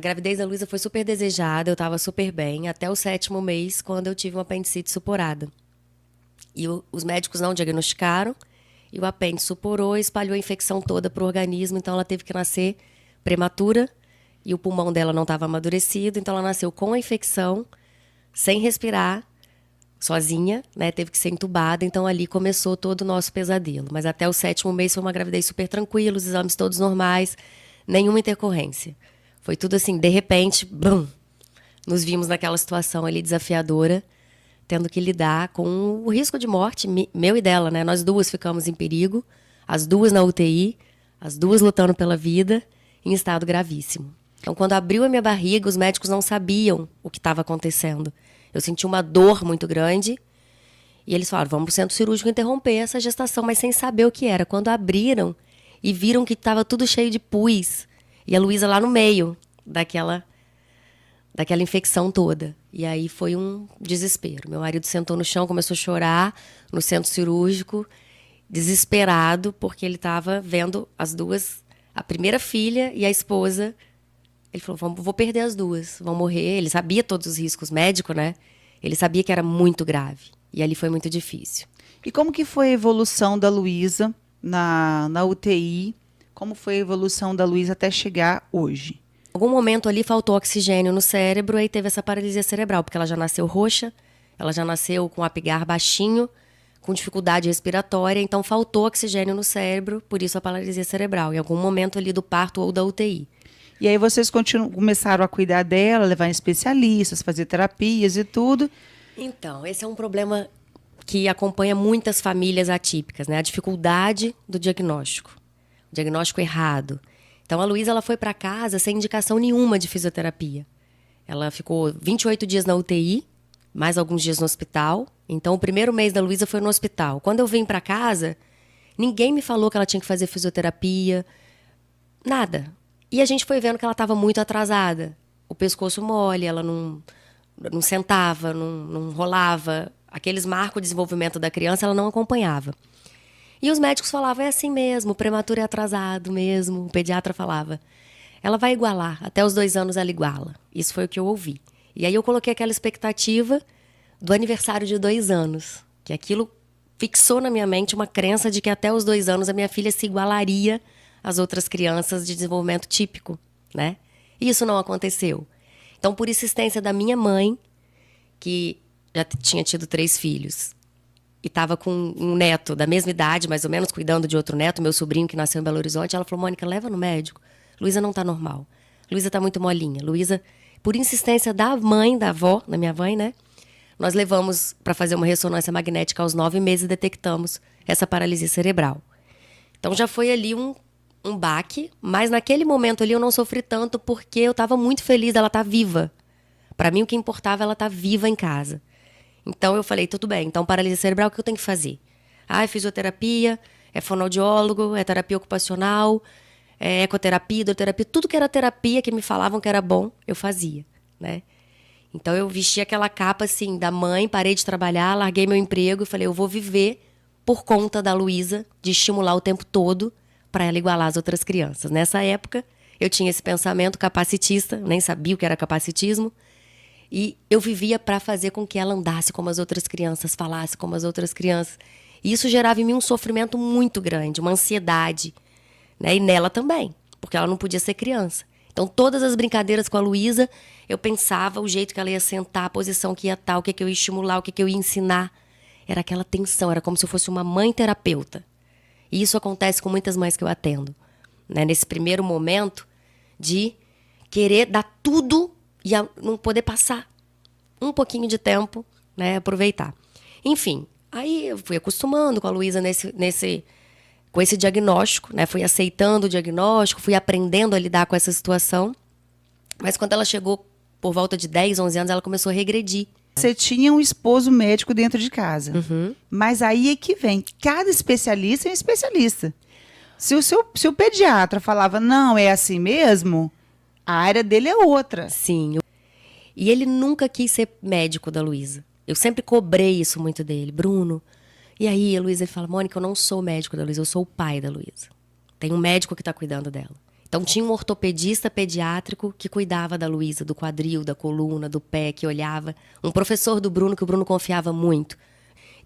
A gravidez da Luísa foi super desejada, eu estava super bem, até o 7º mês, quando eu tive uma apendicite suporada. E os médicos não diagnosticaram, e o apêndice suporou e espalhou a infecção toda para o organismo, então ela teve que nascer prematura, e o pulmão dela não estava amadurecido, então ela nasceu com a infecção, sem respirar, sozinha, né? Teve que ser entubada, então ali começou todo o nosso pesadelo. Mas até o 7º mês foi uma gravidez super tranquila, os exames todos normais, nenhuma intercorrência. Foi tudo assim, de repente, bum, nos vimos naquela situação ali desafiadora, tendo que lidar com o risco de morte, meu e dela, né? Nós duas ficamos em perigo, as duas na UTI, as duas lutando pela vida, em estado gravíssimo. Então, quando abriu a minha barriga, os médicos não sabiam o que estava acontecendo. Eu senti uma dor muito grande e eles falaram, vamos para o centro cirúrgico interromper essa gestação, mas sem saber o que era. Quando abriram e viram que estava tudo cheio de pus e a Luísa lá no meio daquela infecção toda. E aí foi um desespero. Meu marido sentou no chão, começou a chorar no centro cirúrgico, desesperado, porque ele estava vendo as duas, a primeira filha e a esposa. Ele falou, vou perder as duas, vão morrer. Ele sabia todos os riscos, médico, né? Ele sabia que era muito grave. E ali foi muito difícil. E como que foi a evolução da Luísa na UTI? Como foi a evolução da Luísa até chegar hoje? Em algum momento ali faltou oxigênio no cérebro, aí teve essa paralisia cerebral, porque ela já nasceu roxa, ela já nasceu com o apigar baixinho, com dificuldade respiratória, então faltou oxigênio no cérebro, por isso a paralisia cerebral, em algum momento ali do parto ou da UTI. E aí vocês começaram a cuidar dela, levar em especialistas, fazer terapias e tudo. Então, esse é um problema que acompanha muitas famílias atípicas, né? A dificuldade do diagnóstico, o diagnóstico errado. Então, a Luísa ela foi para casa sem indicação nenhuma de fisioterapia. Ela ficou 28 dias na UTI, mais alguns dias no hospital. Então, o primeiro mês da Luísa foi no hospital. Quando eu vim para casa, ninguém me falou que ela tinha que fazer fisioterapia, nada. E a gente foi vendo que ela estava muito atrasada. O pescoço mole, ela não sentava, não rolava. Aqueles marcos de desenvolvimento da criança, ela não acompanhava. E os médicos falavam, é assim mesmo, o prematuro é atrasado mesmo. O pediatra falava, ela vai igualar, até os 2 anos ela iguala. Isso foi o que eu ouvi. E aí eu coloquei aquela expectativa do aniversário de 2 anos, que aquilo fixou na minha mente uma crença de que até os 2 anos a minha filha se igualaria às outras crianças de desenvolvimento típico, né? E isso não aconteceu. Então, por insistência da minha mãe, que já tinha tido 3 filhos, e estava com um neto da mesma idade, mais ou menos, cuidando de outro neto, meu sobrinho que nasceu em Belo Horizonte, ela falou, Mônica, leva no médico. Luísa não está normal. Luísa está muito molinha. Luísa, por insistência da mãe, da avó, da minha mãe, né? Nós levamos para fazer uma ressonância magnética aos 9 meses e detectamos essa paralisia cerebral. Então já foi ali um baque, mas naquele momento ali eu não sofri tanto porque eu estava muito feliz dela estar viva. Para mim o que importava é ela estar viva em casa. Então eu falei, tudo bem, então paralisia cerebral, o que eu tenho que fazer? É fisioterapia, é fonoaudiólogo, é terapia ocupacional, é ecoterapia, hidroterapia, tudo que era terapia que me falavam que era bom, eu fazia, né? Então eu vesti aquela capa assim da mãe, parei de trabalhar, larguei meu emprego e falei, eu vou viver por conta da Luísa, de estimular o tempo todo para ela igualar as outras crianças. Nessa época, eu tinha esse pensamento capacitista, nem sabia o que era capacitismo, e eu vivia para fazer com que ela andasse como as outras crianças, falasse como as outras crianças. E isso gerava em mim um sofrimento muito grande, uma ansiedade, né? E nela também, porque ela não podia ser criança. Então, todas as brincadeiras com a Luísa, eu pensava o jeito que ela ia sentar, a posição que ia estar, o que eu ia estimular, o que eu ia ensinar. Era aquela tensão, era como se eu fosse uma mãe terapeuta. E isso acontece com muitas mães que eu atendo, né? Nesse primeiro momento de querer dar tudo e não poder passar um pouquinho de tempo, né? Aproveitar. Enfim, aí eu fui acostumando com a Luísa com esse diagnóstico, né? Fui aceitando o diagnóstico, fui aprendendo a lidar com essa situação. Mas quando ela chegou por volta de 10, 11 anos, ela começou a regredir. Você tinha um esposo médico dentro de casa. Uhum. Mas aí é que vem. Cada especialista é um especialista. Se o pediatra falava, não, é assim mesmo, a área dele é outra. Sim. E ele nunca quis ser médico da Luísa. Eu sempre cobrei isso muito dele. Bruno, e aí a Luísa, ele fala, Mônica, eu não sou médico da Luísa, eu sou o pai da Luísa. Tem um médico que está cuidando dela. Então tinha um ortopedista pediátrico que cuidava da Luísa, do quadril, da coluna, do pé, que olhava. Um professor do Bruno, que o Bruno confiava muito.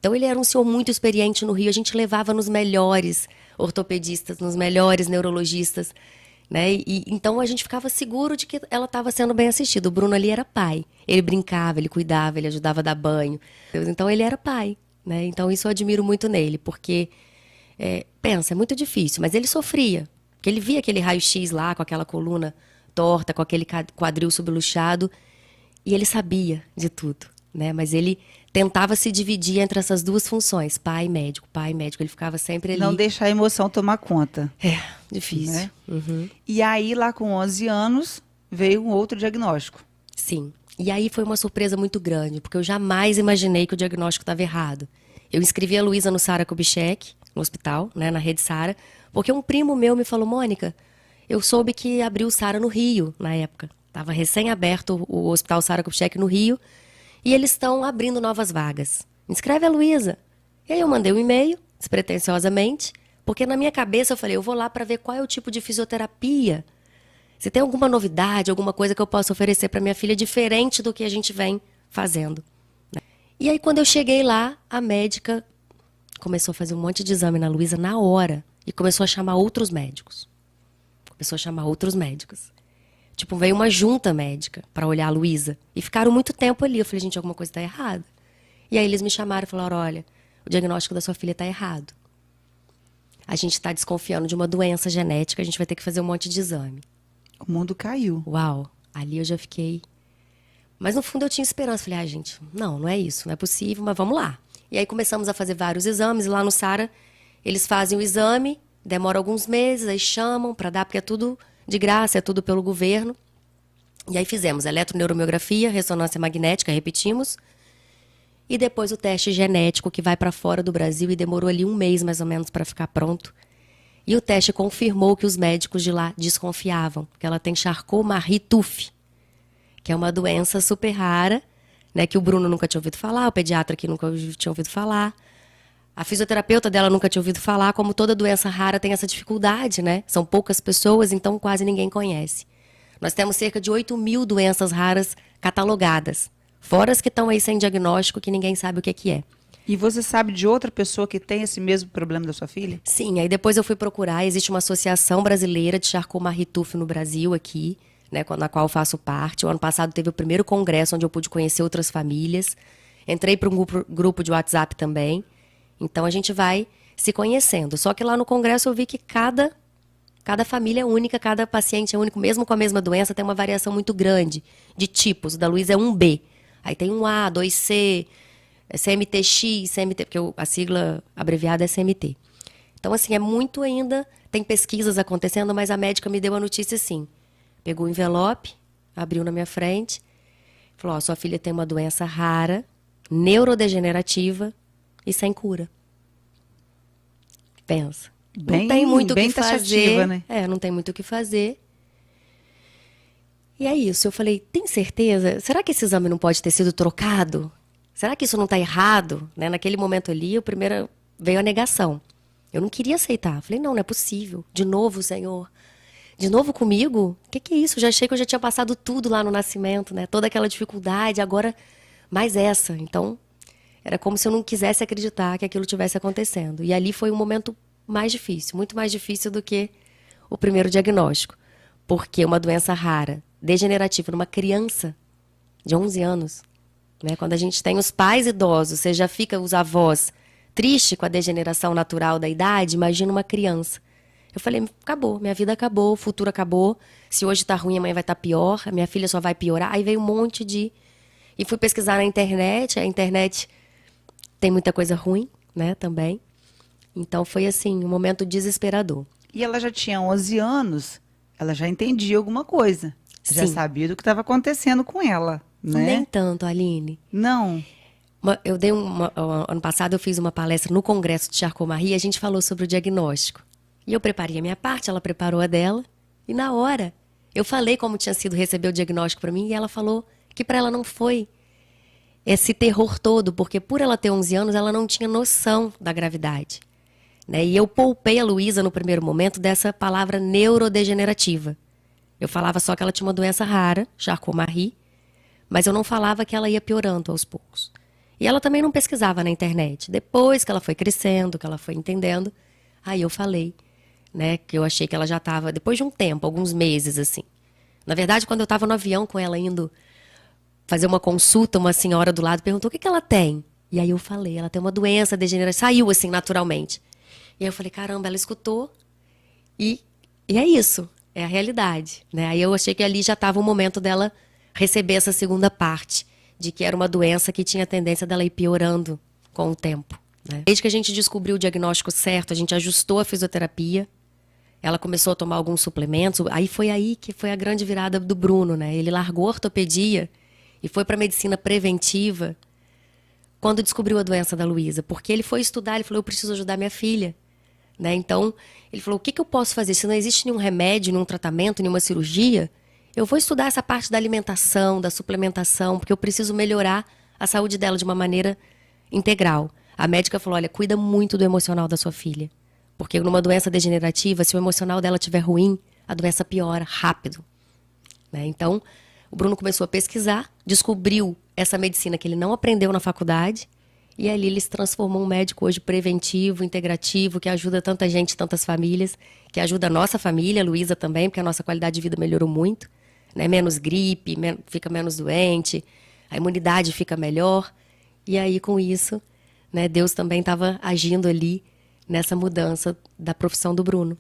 Então ele era um senhor muito experiente no Rio. A gente levava nos melhores ortopedistas, nos melhores neurologistas, né? Então a gente ficava seguro de que ela estava sendo bem assistida. O Bruno ali era pai. Ele brincava, ele cuidava, ele ajudava a dar banho. Então ele era pai, né? Então isso eu admiro muito nele, porque, pensa, é muito difícil, mas ele sofria. Porque ele via aquele raio-x lá, com aquela coluna torta, com aquele quadril subluxado, e ele sabia de tudo, né? Mas ele tentava se dividir entre essas duas funções, pai e médico, pai e médico. Ele ficava sempre ali. Não deixar a emoção tomar conta. É, difícil. Né? Uhum. E aí, lá com 11 anos, veio um outro diagnóstico. Sim. E aí foi uma surpresa muito grande, porque eu jamais imaginei que o diagnóstico estava errado. Eu inscrevi a Luísa no Sara Kubitschek, no hospital, né, na Rede Sara, porque um primo meu me falou: Mônica, eu soube que abriu o Sara no Rio, na época. Estava recém-aberto o Hospital Sara Kubitschek no Rio, e eles estão abrindo novas vagas. Inscreve a Luísa. E aí eu mandei um e-mail, despretensiosamente, porque na minha cabeça eu falei: eu vou lá para ver qual é o tipo de fisioterapia. Se tem alguma novidade, alguma coisa que eu possa oferecer para minha filha diferente do que a gente vem fazendo. E aí, quando eu cheguei lá, a médica começou a fazer um monte de exame na Luísa na hora e começou a chamar outros médicos. Tipo, veio uma junta médica para olhar a Luísa e ficaram muito tempo ali. Eu falei: gente, alguma coisa está errada. E aí eles me chamaram e falaram: olha, o diagnóstico da sua filha está errado. A gente está desconfiando de uma doença genética, a gente vai ter que fazer um monte de exame. O mundo caiu. Uau, ali eu já fiquei... Mas no fundo eu tinha esperança. Falei: gente, não é isso, não é possível, mas vamos lá. E aí começamos a fazer vários exames. Lá no Sara, eles fazem o exame, demora alguns meses, aí chamam para dar, porque é tudo de graça, é tudo pelo governo. E aí fizemos eletroneuromiografia, ressonância magnética, repetimos. E depois o teste genético, que vai para fora do Brasil, e demorou ali um mês mais ou menos para ficar pronto. E o teste confirmou que os médicos de lá desconfiavam, que ela tem Charcot-Marie-Tooth, que é uma doença super rara, né, que o Bruno nunca tinha ouvido falar, o pediatra aqui nunca tinha ouvido falar, a fisioterapeuta dela nunca tinha ouvido falar. Como toda doença rara tem essa dificuldade, né? São poucas pessoas, então quase ninguém conhece. Nós temos cerca de 8.000 doenças raras catalogadas, fora as que estão aí sem diagnóstico, que ninguém sabe o que é. E você sabe de outra pessoa que tem esse mesmo problema da sua filha? Sim, aí depois eu fui procurar. Existe uma associação brasileira de Charcot-Marie-Tooth no Brasil aqui, né, na qual eu faço parte. O ano passado teve o primeiro congresso onde eu pude conhecer outras famílias. Entrei para um grupo de WhatsApp também. Então a gente vai se conhecendo. Só que lá no congresso eu vi que cada família é única, cada paciente é único. Mesmo com a mesma doença, tem uma variação muito grande de tipos. O da Luísa é 1B. Aí tem 1A, 2C... CMTX, CMT, porque a sigla abreviada é CMT. Então, assim, é muito ainda... Tem pesquisas acontecendo, mas a médica me deu a notícia assim. Pegou o envelope, abriu na minha frente, falou: sua filha tem uma doença rara, neurodegenerativa e sem cura. Pensa. Não tem muito o que fazer. Né? Não tem muito o que fazer. E é isso. Eu falei: tem certeza? Será que esse exame não pode ter sido trocado? Será que isso não está errado? Né? Naquele momento ali, primeiro veio a negação. Eu não queria aceitar. Falei: não é possível. De novo, Senhor. De novo comigo? O que é isso? Já achei que eu já tinha passado tudo lá no nascimento, né? Toda aquela dificuldade, agora mais essa. Então, era como se eu não quisesse acreditar que aquilo tivesse acontecendo. E ali foi um momento mais difícil, muito mais difícil do que o primeiro diagnóstico. Porque uma doença rara, degenerativa, numa criança de 11 anos... Né? Quando a gente tem os pais idosos, você já fica, os avós, triste com a degeneração natural da idade, imagina uma criança. Eu falei: acabou, minha vida acabou, o futuro acabou. Se hoje está ruim, amanhã vai estar pior, a minha filha só vai piorar. Aí veio um monte de... E fui pesquisar na internet, a internet tem muita coisa ruim, né, também. Então foi assim, um momento desesperador. E ela já tinha 11 anos, ela já entendia alguma coisa. Sim. Já sabia do que estava acontecendo com ela. Né? Nem tanto, Aline. Não. Ano passado eu fiz uma palestra no Congresso de Charcot-Marie e a gente falou sobre o diagnóstico. E eu preparei a minha parte, ela preparou a dela. E na hora, eu falei como tinha sido receber o diagnóstico para mim e ela falou que para ela não foi esse terror todo, porque por ela ter 11 anos, ela não tinha noção da gravidade. né? E eu poupei a Luísa no primeiro momento dessa palavra neurodegenerativa. Eu falava só que ela tinha uma doença rara, Charcot-Marie, mas eu não falava que ela ia piorando aos poucos. E ela também não pesquisava na internet. Depois que ela foi crescendo, que ela foi entendendo, aí eu falei, né, que eu achei que ela já estava, depois de um tempo, alguns meses, assim. Na verdade, quando eu estava no avião com ela indo fazer uma consulta, uma senhora do lado perguntou o que ela tem. E aí eu falei, ela tem uma doença degenerativa. Saiu assim, naturalmente. E aí eu falei, caramba, ela escutou e é isso, é a realidade, né? Aí eu achei que ali já estava o momento dela receber essa segunda parte, de que era uma doença que tinha a tendência dela ir piorando com o tempo, né? Desde que a gente descobriu o diagnóstico certo, a gente ajustou a fisioterapia, ela começou a tomar alguns suplementos, aí que foi a grande virada do Bruno, né? Ele largou a ortopedia e foi para a medicina preventiva quando descobriu a doença da Luísa, porque ele foi estudar, ele falou, eu preciso ajudar minha filha, né? Então, ele falou, o que eu posso fazer? Se não existe nenhum remédio, nenhum tratamento, nenhuma cirurgia, eu vou estudar essa parte da alimentação, da suplementação, porque eu preciso melhorar a saúde dela de uma maneira integral. A médica falou, olha, cuida muito do emocional da sua filha, porque numa doença degenerativa, se o emocional dela estiver ruim, a doença piora rápido, né? Então, o Bruno começou a pesquisar, descobriu essa medicina que ele não aprendeu na faculdade, e ali ele se transformou um médico hoje preventivo, integrativo, que ajuda tanta gente, tantas famílias, que ajuda a nossa família, a Luísa também, porque a nossa qualidade de vida melhorou muito, né? Menos gripe, fica menos doente, a imunidade fica melhor. E aí, com isso, né, Deus também estava agindo ali nessa mudança da profissão do Bruno,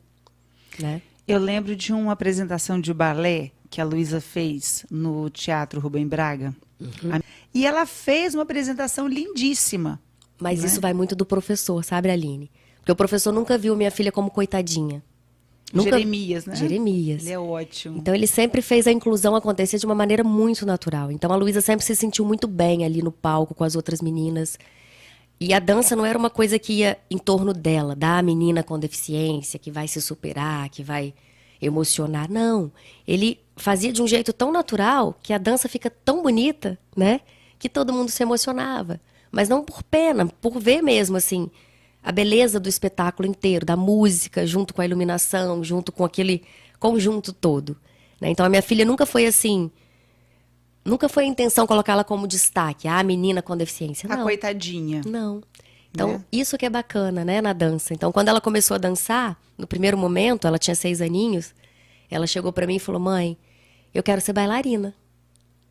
né? Eu lembro de uma apresentação de balé que a Luísa fez no Teatro Rubem Braga. E ela fez uma apresentação lindíssima. Mas né? isso vai muito do professor, sabe, Aline? Porque o professor nunca viu minha filha como coitadinha. Nunca... Jeremias, né? Jeremias. Ele é ótimo. Então ele sempre fez a inclusão acontecer de uma maneira muito natural. Então a Luísa sempre se sentiu muito bem ali no palco com as outras meninas. E a dança não era uma coisa que ia em torno dela, da menina com deficiência, que vai se superar, que vai emocionar. Não. Ele fazia de um jeito tão natural que a dança fica tão bonita, né? Que todo mundo se emocionava. Mas não por pena, por ver mesmo, assim, a beleza do espetáculo inteiro, da música, junto com a iluminação, junto com aquele conjunto todo, né? Então a minha filha nunca foi assim, nunca foi a intenção colocá-la como destaque, a menina com deficiência. A não. coitadinha. Não. Então, Né? isso que é bacana, né, na dança. Então, quando ela começou a dançar, no primeiro momento, ela tinha 6 aninhos, ela chegou pra mim e falou, mãe, eu quero ser bailarina.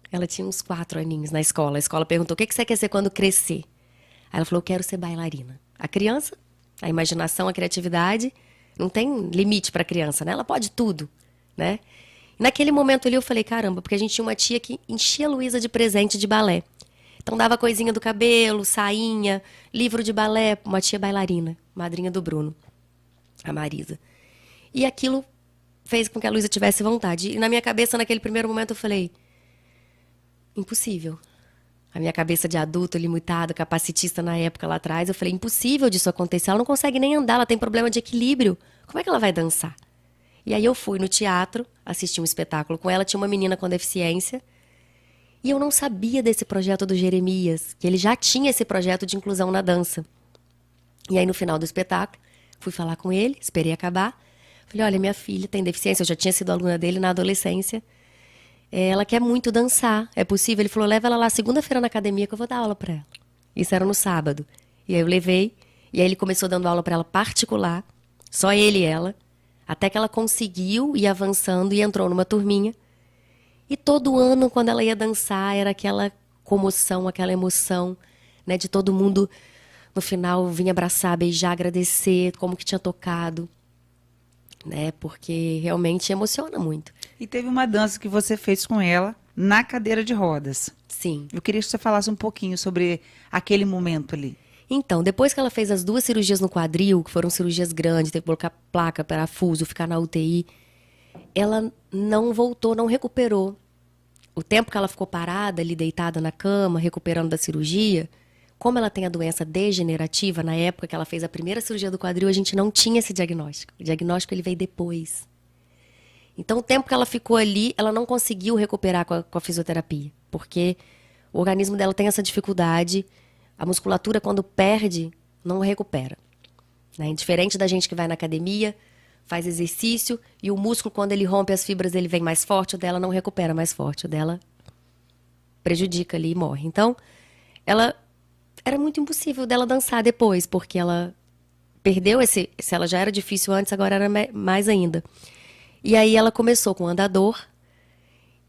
Ela tinha uns 4 aninhos na escola. A escola perguntou, o que você quer ser quando crescer? Aí ela falou, eu quero ser bailarina. A criança, a imaginação, a criatividade, não tem limite pra criança, né? Ela pode tudo, né? Naquele momento ali eu falei, caramba, porque a gente tinha uma tia que enchia a Luísa de presente de balé. Então dava coisinha do cabelo, sainha, livro de balé, uma tia bailarina, madrinha do Bruno, a Marisa. E aquilo fez com que a Luísa tivesse vontade. E na minha cabeça, naquele primeiro momento, eu falei, impossível. A minha cabeça de adulto, limitado, capacitista na época lá atrás, eu falei, impossível disso acontecer. Ela não consegue nem andar, ela tem problema de equilíbrio. Como é que ela vai dançar? E aí eu fui no teatro, assisti um espetáculo com ela, tinha uma menina com deficiência, e eu não sabia desse projeto do Jeremias, que ele já tinha esse projeto de inclusão na dança. E aí no final do espetáculo, fui falar com ele, esperei acabar. Falei, olha, minha filha tem deficiência, eu já tinha sido aluna dele na adolescência. Ela quer muito dançar, é possível? Ele falou, leva ela lá segunda-feira na academia que eu vou dar aula pra ela. Isso era no sábado. E aí eu levei, e aí ele começou dando aula pra ela particular, só ele e ela, até que ela conseguiu ir avançando e entrou numa turminha. E todo ano, quando ela ia dançar, era aquela comoção, aquela emoção, né, de todo mundo, no final, vir abraçar, beijar, agradecer, como que tinha tocado, né, porque realmente emociona muito. E teve uma dança que você fez com ela na cadeira de rodas. Sim. Eu queria que você falasse um pouquinho sobre aquele momento ali. Então, depois que ela fez as 2 cirurgias no quadril, que foram cirurgias grandes, teve que colocar placa, parafuso, ficar na UTI, ela não voltou, não recuperou. O tempo que ela ficou parada, ali deitada na cama, recuperando da cirurgia, como ela tem a doença degenerativa, na época que ela fez a primeira cirurgia do quadril, a gente não tinha esse diagnóstico. O diagnóstico ele veio depois. Então, o tempo que ela ficou ali, ela não conseguiu recuperar com a fisioterapia, porque o organismo dela tem essa dificuldade, a musculatura, quando perde, não recupera. né? Diferente da gente que vai na academia, faz exercício e o músculo, quando ele rompe as fibras, ele vem mais forte, o dela não recupera mais forte, o dela prejudica ali e morre. Então, ela era muito impossível dela dançar depois, porque ela perdeu esse... Se ela já era difícil antes, agora era mais ainda. E aí ela começou com andador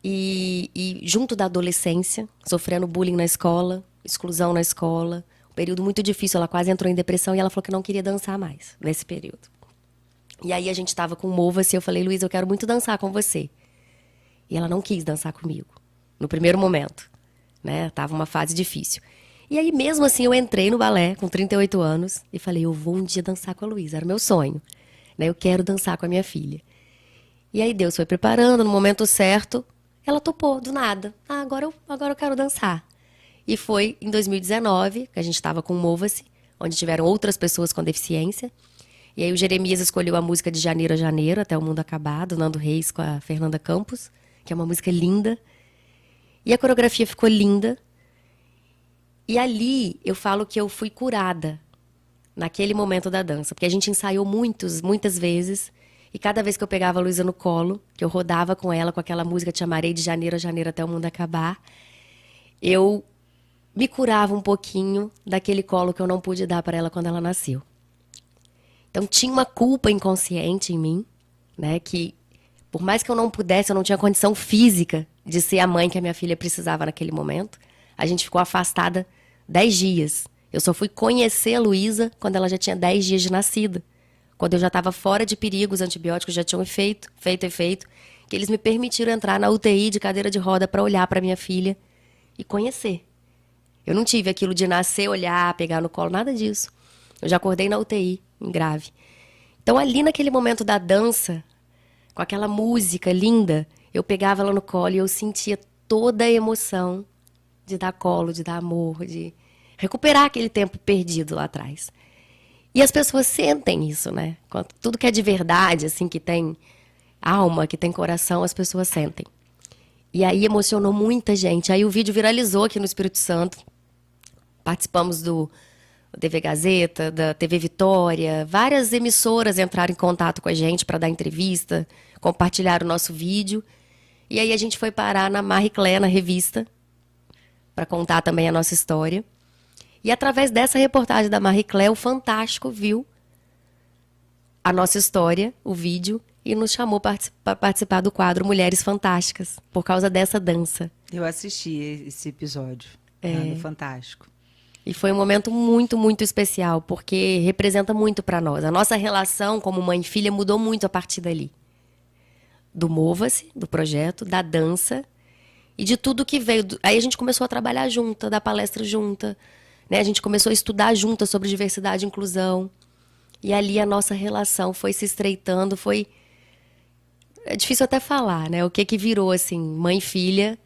e junto da adolescência, sofrendo bullying na escola, exclusão na escola, um período muito difícil, ela quase entrou em depressão e ela falou que não queria dançar mais nesse período. E aí a gente estava com Mova-se e eu falei, Luísa, eu quero muito dançar com você. E ela não quis dançar comigo, no primeiro momento, né? Tava uma fase difícil. E aí mesmo assim eu entrei no balé com 38 anos e falei, eu vou um dia dançar com a Luísa, era o meu sonho, né? Eu quero dançar com a minha filha. E aí Deus foi preparando, no momento certo, ela topou, do nada. Ah, agora eu quero dançar. E foi em 2019, que a gente estava com o Mova-se, onde tiveram outras pessoas com deficiência. E aí o Jeremias escolheu a música de Janeiro a Janeiro, Até o Mundo Acabar, do Nando Reis com a Fernanda Campos, que é uma música linda. E a coreografia ficou linda. E ali eu falo que eu fui curada naquele momento da dança, porque a gente ensaiou muitas vezes. E cada vez que eu pegava a Luísa no colo, que eu rodava com ela com aquela música Te Amarei de Janeiro a Janeiro Até o Mundo Acabar, eu me curava um pouquinho daquele colo que eu não pude dar para ela quando ela nasceu. Então tinha uma culpa inconsciente em mim, né, que por mais que eu não pudesse, eu não tinha condição física de ser a mãe que a minha filha precisava naquele momento. A gente ficou afastada 10 dias. Eu só fui conhecer a Luísa quando ela já tinha 10 dias de nascida. Quando eu já estava fora de perigo, os antibióticos já tinham feito efeito, que eles me permitiram entrar na UTI de cadeira de roda para olhar para minha filha e conhecer. Eu não tive aquilo de nascer, olhar, pegar no colo, nada disso. Eu já acordei na UTI, em grave. Então, ali naquele momento da dança, com aquela música linda, eu pegava ela no colo e eu sentia toda a emoção de dar colo, de dar amor, de recuperar aquele tempo perdido lá atrás. E as pessoas sentem isso, né? Tudo que é de verdade, assim, que tem alma, que tem coração, as pessoas sentem. E aí emocionou muita gente. Aí o vídeo viralizou aqui no Espírito Santo. Participamos do TV Gazeta, da TV Vitória. Várias emissoras entraram em contato com a gente para dar entrevista, compartilhar o nosso vídeo. E aí a gente foi parar na Marie Claire, na revista, para contar também a nossa história. E através dessa reportagem da Marie Claire, o Fantástico viu a nossa história, o vídeo, e nos chamou para participar do quadro Mulheres Fantásticas, por causa dessa dança. Eu assisti esse episódio, no Fantástico. E foi um momento muito, muito especial, porque representa muito para nós. A nossa relação como mãe e filha mudou muito a partir dali. Do Mova-se, do projeto, da dança e de tudo que veio. Aí a gente começou a trabalhar junta, dar palestra junta, né? A gente começou a estudar juntas sobre diversidade e inclusão. E ali a nossa relação foi se estreitando, foi... É difícil até falar, né? O que virou, assim, mãe e filha.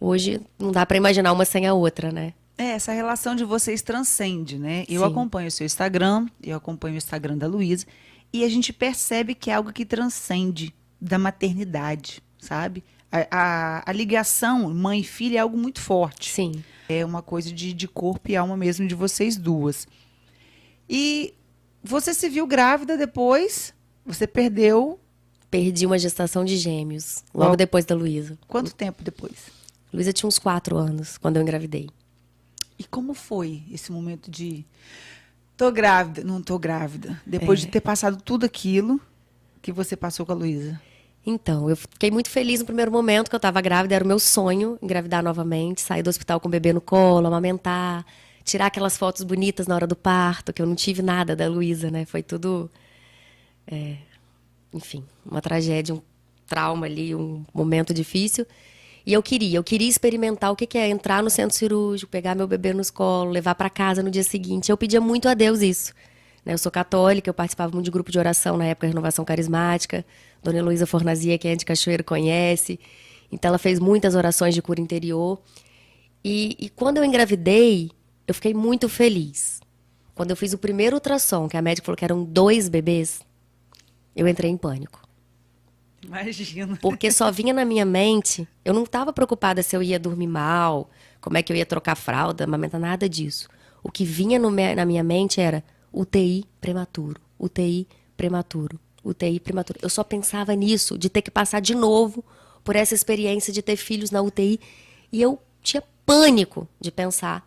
Hoje não dá para imaginar uma sem a outra, né? Essa relação de vocês transcende, né? Eu Sim. acompanho o seu Instagram, eu acompanho o Instagram da Luísa, e a gente percebe que é algo que transcende da maternidade, sabe? A ligação mãe e filha é algo muito forte. Sim. É uma coisa de corpo e alma mesmo de vocês duas. E você se viu grávida depois, você perdeu... Perdi uma gestação de gêmeos, logo depois da Luísa. Quanto tempo depois? Luísa tinha uns 4 anos, quando eu engravidei. E como foi esse momento de... Tô grávida, não tô grávida. Depois de ter passado tudo aquilo que você passou com a Luísa. Então, eu fiquei muito feliz no primeiro momento que eu estava grávida. Era o meu sonho, engravidar novamente. Sair do hospital com o bebê no colo, amamentar. Tirar aquelas fotos bonitas na hora do parto, que eu não tive nada da Luísa, né? Foi tudo... enfim, uma tragédia, um trauma ali, um momento difícil. E eu queria experimentar o que é entrar no centro cirúrgico, pegar meu bebê nos colos, levar para casa no dia seguinte. Eu pedia muito a Deus isso. Né? Eu sou católica, eu participava muito de grupo de oração na época da Renovação Carismática. Dona Heloísa Fornazia, que é de Cachoeiro, conhece. Então ela fez muitas orações de cura interior. E quando eu engravidei, eu fiquei muito feliz. Quando eu fiz o primeiro ultrassom, que a médica falou que eram 2 bebês, eu entrei em pânico. Imagina. Porque só vinha na minha mente, eu não estava preocupada se eu ia dormir mal, como é que eu ia trocar fralda, amamentar, nada disso. O que vinha na minha mente era UTI prematuro, UTI prematuro, UTI prematuro. Eu só pensava nisso, de ter que passar de novo por essa experiência de ter filhos na UTI. E eu tinha pânico de pensar